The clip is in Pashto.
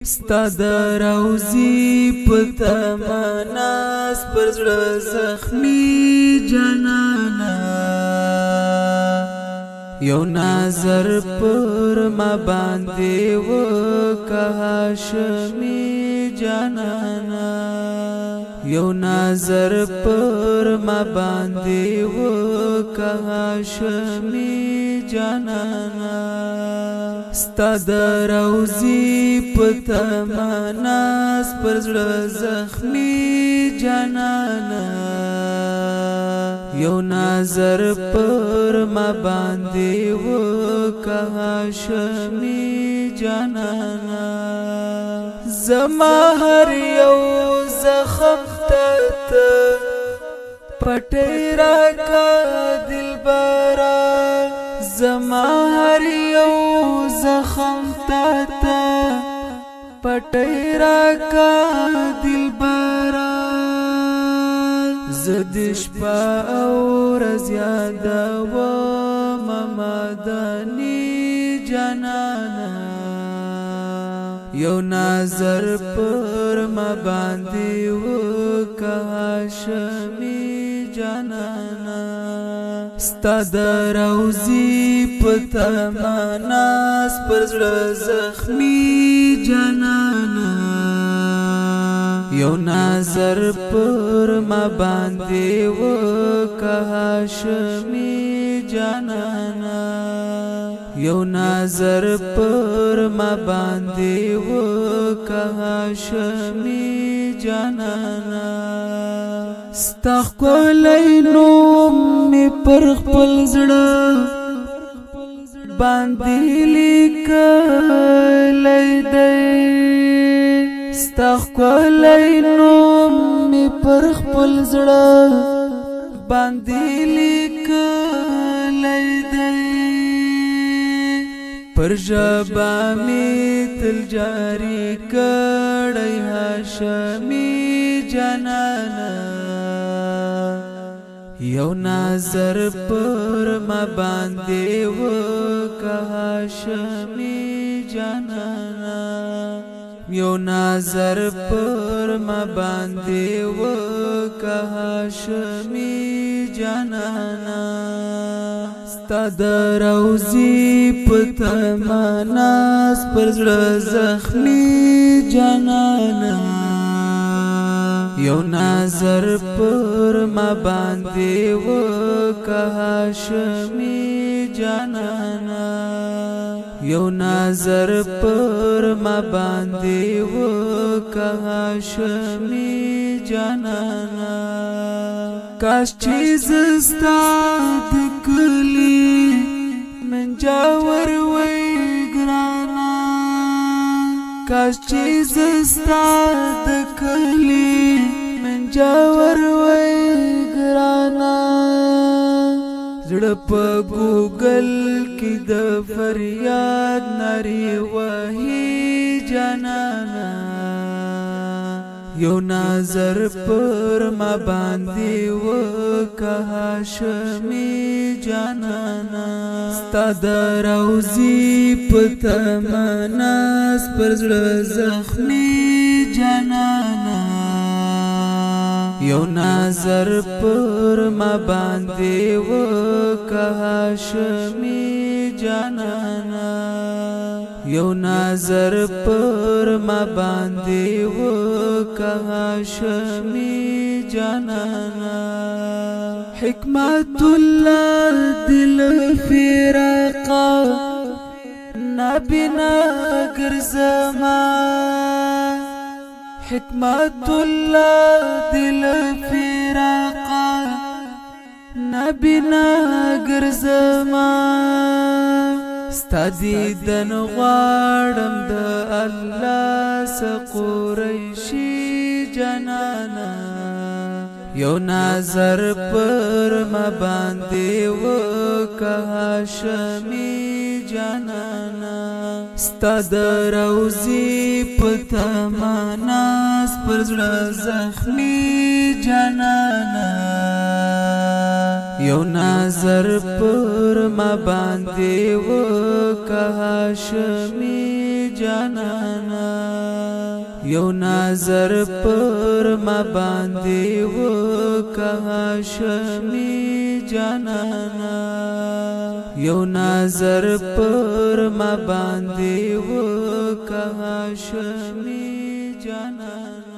ستاد روزی پتمناس پر زړه زخمی جانانا یو نظر پر ما باندې وکه هاشمی جانانا یو نظر پر ما باندې وکه هاشمی جانانا ستاد روزی پتمناس پر زړه زخمی جانانا یو نظر پر ما باندې وکه هاشمی جانانا زما هر یو زخم ته پټی راکا دلبرا زما هر یو زخم ته پټی راکا دلبرا زدش پا اور زیاده و ممدنی جانانا یو نظر پر ما باندې وکه هاشمی جانانا ستاد روزی پتمناس پر زړه زخمی جانانا یو نظر پر ما باندې وکه هاشمی جانانا یو نظر پر ما باندې وکه هاشمی جانانا ستخکلی نوم می پر خپل زړه باندې لیکلی دی ستخکلی نوم می پر خپل زړه باندې لیکلی دی پر ژبه می تل جاری کړی هاشمی جانانا یو نظر پر ما باندې وکه هاشمی جانانا یو نظر پر ما باندې وکه هاشمی جانانا ستاد روزی پتمناس پر زړه زخمی جانانا یو نظر پر ما باندې وکه هاشمی جانانا یو نظر پر ما باندې وکه هاشمی جانانا کاش چې زستا د کلی من جاور وی ګرانا کاش چې زستا د کلی من جاور وی ګرانا زړه په ګوګل کې د فریاد ناری وهی جانانا یو نظر پر ما باندې وکه هاشمی جانانا ستاد روزی پتمناس پر زړه زخمی جانانا یو نظر پر ما باندې وکه هاشمی جانانا یو نظر پر ما باندې وکه هاشمی جانانا حکمت الله دل فراقا نبینا ګرځما حکمت الله دل فراقا نبینا ګرځما ستا دیدن غواړم د الله سقریشی جانانا یو نظر پر ما باندې وکه هاشمی جانانا ستاد روزی پتمناس پر زړه زخمی جانانا یو نظر پر ما باندې وکه هاشمی جانانا یو نظر پر ما باندې وکه شمی جانانا یو نظر پر ما باندې وکه شمی جانانا